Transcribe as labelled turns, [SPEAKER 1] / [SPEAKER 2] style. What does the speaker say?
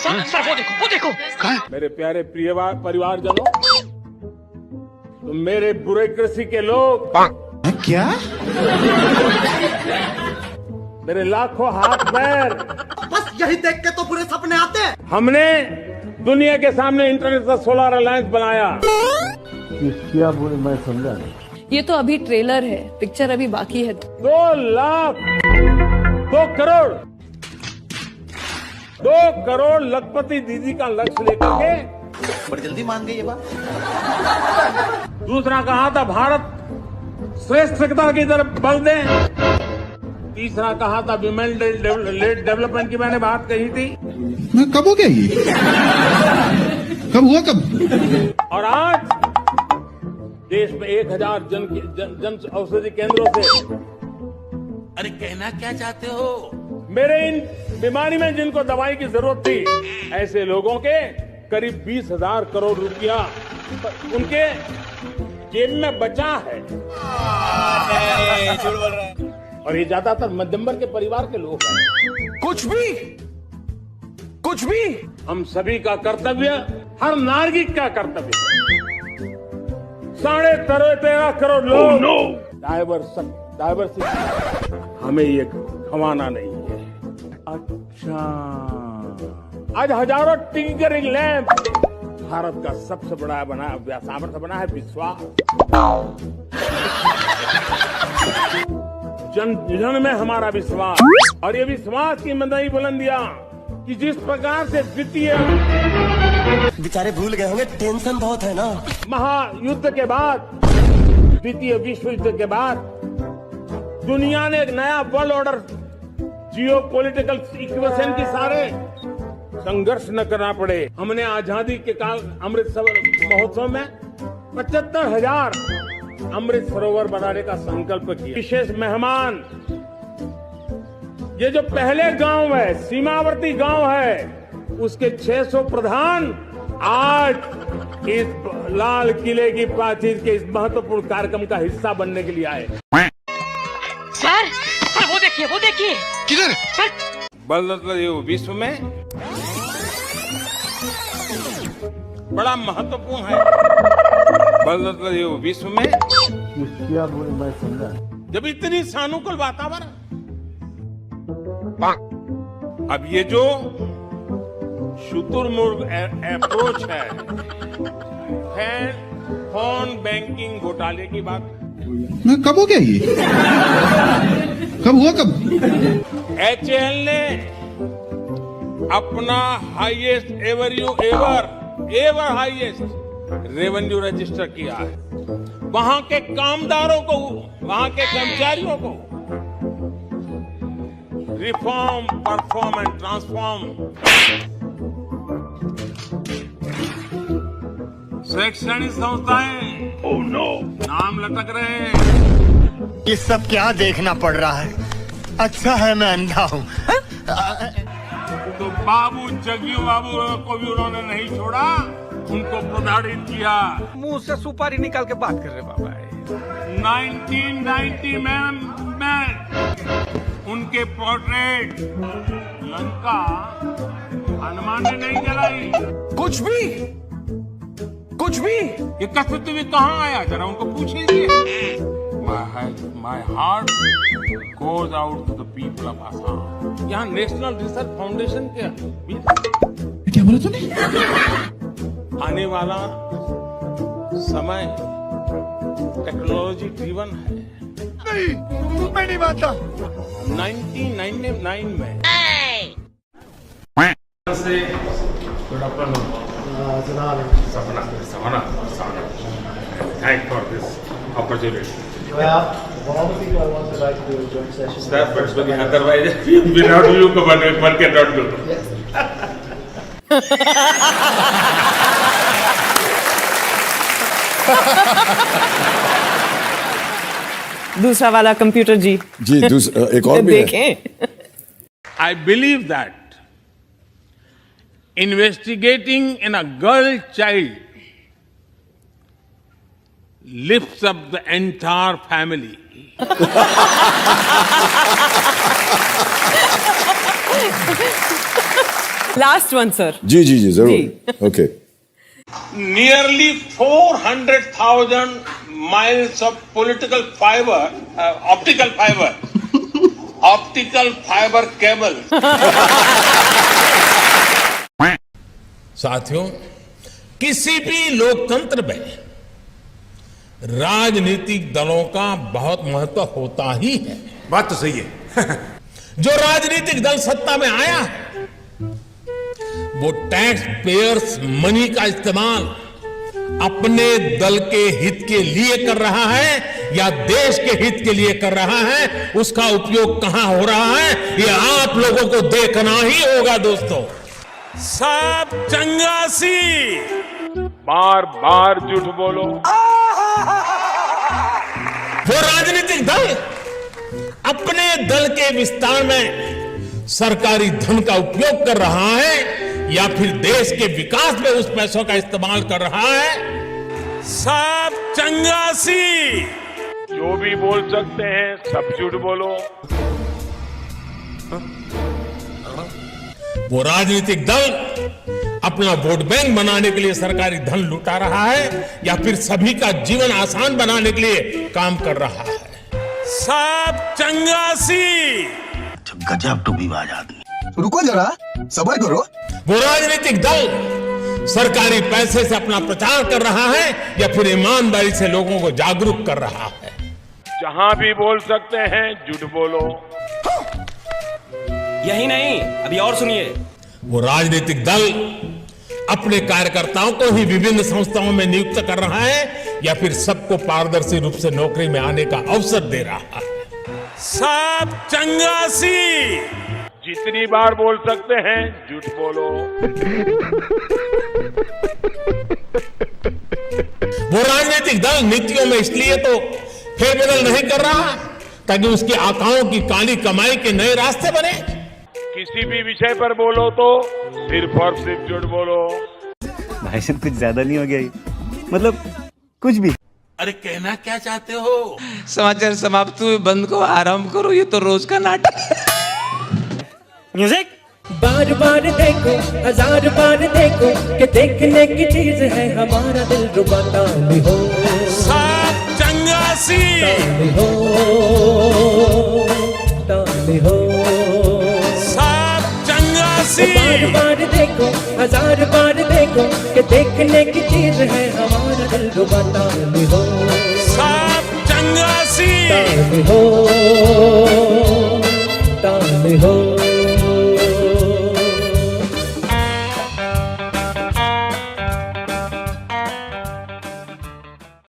[SPEAKER 1] Sir वो देखो
[SPEAKER 2] मेरे प्यारे प्रिय परिवारजनों, तुम मेरे ब्यूरोक्रेसी के लोग
[SPEAKER 3] क्या?
[SPEAKER 2] मेरे लाखों हाथ पैर,
[SPEAKER 4] बस यही देख के तो पूरे सपने आते हैं।
[SPEAKER 2] हमने दुनिया के सामने इंटरनेशनल सोलर अलायंस बनाया। क्या बोले मैं समझा नहीं।
[SPEAKER 5] ये तो अभी ट्रेलर है, पिक्चर अभी बाकी है।
[SPEAKER 2] 2 लाख 2 करोड़ 2 करोड़ लखपति दीदी का लक्ष्य लेकर के
[SPEAKER 4] बड़ी जल्दी मान गई ये बात।
[SPEAKER 2] दूसरा कहा था भारत श्रेष्ठता की तरफ बल दे। तीसरा कहा था विमेन डेवलपमेंट की मैंने बात कही थी।
[SPEAKER 3] मैं कब हो गया ये? कब हुआ कब?
[SPEAKER 2] और आज देश में 1000 जन औषधि केंद्रों से,
[SPEAKER 1] अरे कहना क्या चाहते हो?
[SPEAKER 2] मेरे इन बीमारी में जिनको दवाई की जरूरत थी, ऐसे लोगों के करीब 20,000 करोड़ रुपया उनके जेब में बचा है।
[SPEAKER 1] झूठ बोल रहा है।
[SPEAKER 2] और ये ज्यादातर मध्यम वर्ग के परिवार के लोग हैं। कुछ भी हम सभी का कर्तव्य, हर नागरिक का कर्तव्य, 13.5 करोड़ लोग डाइवर्सिटी, हमें ये गंवाना नहीं है। अच्छा, आज हजारों टिंकरिंग लैब, भारत का सबसे बड़ा सामर्थ्य बना है विश्वास। जन में हमारा विश्वास, और ये विश्वास की नई बुलंदियां कि जिस प्रकार से वित्तीय
[SPEAKER 4] बेचारे भूल गए होंगे, टेंशन बहुत है ना।
[SPEAKER 2] महायुद्ध के बाद, द्वितीय विश्व युद्ध के बाद दुनिया ने एक नया वर्ल्ड ऑर्डर, जियो पॉलिटिकल इक्वेशन की सारे संघर्ष न करना पड़े। हमने आजादी के काल अमृत महोत्सव में 75,000 अमृत सरोवर बनाने का संकल्प किया। विशेष मेहमान, ये जो पहले गांव है, सीमावर्ती गांव है, उसके 600 प्रधान आज इस लाल किले की प्राचीर के इस महत्वपूर्ण कार्यक्रम का हिस्सा बनने के लिए आए।
[SPEAKER 1] सर वो देखिए
[SPEAKER 3] किधर?
[SPEAKER 1] सर
[SPEAKER 2] बल्लभ विश्व में बड़ा महत्वपूर्ण है। बल्लभ विश्व में क्या बोले मैं समझा। जब इतनी सानुकूल वातावरण, अब ये जो शुतुरमुर्ग अप्रोच है फोन बैंकिंग घोटाले की बात,
[SPEAKER 3] मैं कब हो गया ये? कब हुआ कब?
[SPEAKER 2] HAL ने अपना highest ever highest revenue register किया है। वहां के कामदारों को, वहां के कर्मचारियों को रिफॉर्म, परफॉर्म एंड ट्रांसफॉर्म, शैक्षणिक संस्थाएं नाम लटक रहे हैं।
[SPEAKER 6] ये सब क्या देखना पड़ रहा है? अच्छा है मैं अंधा हूँ।
[SPEAKER 2] तो बाबू जग्गी बाबू को भी उन्होंने नहीं छोड़ा, उनको प्रताड़ित किया।
[SPEAKER 7] मुंह से सुपारी निकाल के बात कर रहे बाबा।
[SPEAKER 2] 1990 में उनके पोर्ट्रेट लंका हनुमान ने नहीं जलाई। कुछ भी ये कसूती भी कहाँ आया, जरा उनको पूछ लीजिए। My heart goes out to the people of Assam। यहाँ नेशनल रिसर्च फाउंडेशन के
[SPEAKER 3] क्या बोला तूने?
[SPEAKER 2] आने वाला समय टेक्नोलॉजी ड्रिवन है।
[SPEAKER 6] नहीं, मैं नहीं मानता।
[SPEAKER 2] 1999 में Thanks for this opportunity.
[SPEAKER 8] One of the people I wanted to write to do a joint session.
[SPEAKER 2] Staff, but otherwise, without you, one cannot do.
[SPEAKER 8] Yes.
[SPEAKER 5] दूसरा वाला कंप्यूटर जी
[SPEAKER 9] एक और भी है।
[SPEAKER 5] देखें।
[SPEAKER 2] I believe that investigating in a girl child lifts up the entire family.
[SPEAKER 5] Last one sir.
[SPEAKER 9] जी जी जी जरूर. Okay.
[SPEAKER 2] Nearly 400,000 miles of optical fiber cable.
[SPEAKER 10] साथियों, किसी भी लोकतंत्र में राजनीतिक दलों का बहुत महत्व होता ही है.
[SPEAKER 6] बात तो सही है.
[SPEAKER 10] जो राजनीतिक दल सत्ता में आया है वो टैक्स पेयर्स मनी का इस्तेमाल अपने दल के हित के लिए कर रहा है या देश के हित के लिए कर रहा है. उसका उपयोग कहां हो रहा है ये आप लोगों को देखना ही होगा दोस्तों.
[SPEAKER 2] सब चंगासी बार बार झूठ बोलो.
[SPEAKER 10] वो राजनीतिक दल अपने दल के विस्तार में सरकारी धन का उपयोग कर रहा है या फिर देश के विकास में उस पैसों का इस्तेमाल कर रहा है.
[SPEAKER 2] सब चंगासी जो भी बोल सकते हैं सब झूठ बोलो.
[SPEAKER 10] वो राजनीतिक दल अपना वोट बैंक बनाने के लिए सरकारी धन लुटा रहा है या फिर सभी का जीवन आसान बनाने के लिए काम कर रहा है.
[SPEAKER 2] सब चंगासी
[SPEAKER 4] गजब टूबीबाज आदमी.
[SPEAKER 6] रुको जरा, सबर करो.
[SPEAKER 10] वो राजनीतिक दल सरकारी पैसे से अपना प्रचार कर रहा है या फिर ईमानदारी से लोगों को जागरूक कर रहा है.
[SPEAKER 2] जहां भी बोल सकते हैं झूठ बोलो.
[SPEAKER 4] यही नहीं, अभी और सुनिए.
[SPEAKER 10] वो राजनीतिक दल अपने कार्यकर्ताओं को ही विभिन्न संस्थाओं में नियुक्त कर रहा है या फिर सबको पारदर्शी रूप से नौकरी में आने का अवसर दे रहा है.
[SPEAKER 2] सब चंगासी जितनी बार बोल सकते हैं झूठ बोलो.
[SPEAKER 10] वो राजनीतिक दल नीतियों में इसलिए तो फेरबदल नहीं कर रहा ताकि उसकी आकाओं की काली कमाई के नए रास्ते बने.
[SPEAKER 2] किसी भी विषय पर बोलो तो सिर्फ और सिर्फ झूठ बोलो.
[SPEAKER 4] भाई साहब कुछ ज्यादा नहीं हो गया ये? मतलब कुछ भी.
[SPEAKER 1] अरे कहना क्या चाहते हो?
[SPEAKER 7] समाचार समाप्त हुए, बंद को आराम करो, ये तो रोज का नाटक.
[SPEAKER 4] म्यूजिक.
[SPEAKER 11] बार बार देखो, हजार बार देखो कि देखने की चीज है हमारा दिल रुबा. ताली हो
[SPEAKER 2] सब चंगासी.
[SPEAKER 11] ताली हो ताली हो.
[SPEAKER 2] सब चंगासी
[SPEAKER 11] बार बार देखो, हजार बार देखो कि देखने की चीज है हमारा दिल रुबा. ताली हो
[SPEAKER 2] सब चंगासी.
[SPEAKER 11] ताली हो ताली हो.